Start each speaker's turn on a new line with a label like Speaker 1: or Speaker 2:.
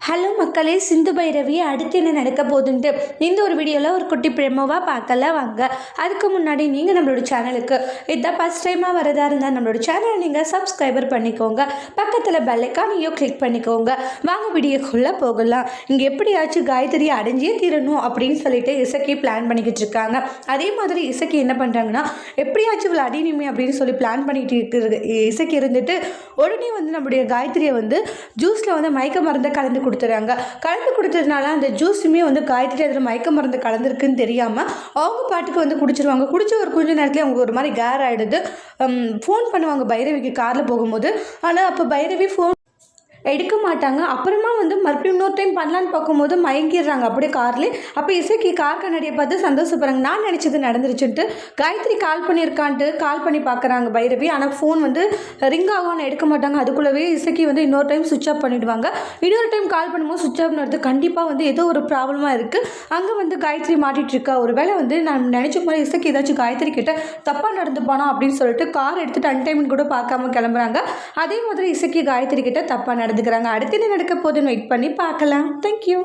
Speaker 1: Hello மக்களே, சிந்து பைரவி அடுத்து என்ன நடக்க போகுதுன்ட்டு இந்த ஒரு வீடியோவில் ஒரு குட்டி பிரமோவாக பார்க்கல வாங்க. அதுக்கு முன்னாடி நீங்கள் நம்மளோட சேனலுக்கு இதான் ஃபஸ்ட் டைமாக வரதா இருந்தால் நம்மளோட சேனலை நீங்கள் சப்ஸ்கிரைபர் பண்ணிக்கோங்க. பக்கத்தில் பெல்லைக்கானையும் கிளிக் பண்ணிக்கோங்க. வாங்க வீடியோக்குள்ளே போகலாம். இங்கே எப்படியாச்சும் காயத்ரியை அடைஞ்சே தீரணும் அப்படின்னு சொல்லிட்டு இசக்கி பிளான் பண்ணிக்கிட்டு இருக்காங்க. அதே மாதிரி இசக்கி என்ன பண்ணுறாங்கன்னா, எப்படியாச்சும் இவ்வளோ அடினுமே அப்படின்னு சொல்லி பிளான் பண்ணிட்டு இருக்கிறது இசக்கி இருந்துட்டு உடனே நம்மளுடைய காயத்ரியை ஜூஸில் மயக்க மருந்தை கலந்து கொடுத்ததுனால அந்த ஜூஸுமே காயத்ரி அதில் மயக்க மருந்து கலந்துருக்குன்னு தெரியாமல் அவங்க பாட்டுக்கு குடிச்சிருவாங்க. குடிச்ச ஒரு கொஞ்ச நேரத்துலேயே அவங்களுக்கு ஒரு மாதிரி கேர் ஆகிடுது. ஃபோன் பண்ணுவாங்க பைரவிக்கு காரில் போகும்போது. ஆனால் அப்போ பைரவி ஃபோன் எடுக்க மாட்டாங்க. அப்புறமா மறுபடியும் இன்னொரு டைம் பண்ணலான்னு பார்க்கும்போது மயங்கிடுறாங்க அப்படியே கார்லேயே. அப்போ இசைக்கு கார் கண்ணாடியை பார்த்து சந்தோஷப்படுறாங்க. நான் நினச்சது நடந்துருச்சுன்ட்டு காயத்ரி கால் பண்ணி பார்க்குறாங்க பைரவி. ஆனால் ஃபோன் ரிங் ஆகும், எடுக்க மாட்டாங்க. அதுக்குள்ளவே இசைக்கு இன்னொரு டைம் சுவிட்ச் ஆஃப் பண்ணிவிடுவாங்க. இன்னொரு டைம் கால் பண்ணும்போது சுவிட்ச் ஆஃப் பண்ணுறது கண்டிப்பாக ஏதோ ஒரு ப்ராப்ளமாக இருக்குது. அங்கே காயத்ரி மாட்டிகிட்ருக்கா. ஒரு வேளை நான் நினச்ச மாதிரி இசைக்கு ஏதாச்சும் காயத்ரி கிட்ட தப்பாக நடந்துப்பானா அப்படின்னு சொல்லிட்டு கார் எடுத்துகிட்டு அன்டைமின் கூட பார்க்காம கிளம்புறாங்க. அதே மாதிரி இசைக்கு காயத்ரி கிட்ட தப்பாக நடந்துக்கிறாங்க. அடுத்து என்ன நடக்க போகுதுன்னு வெயிட் பண்ணி பார்க்கலாம். தேங்க்யூ.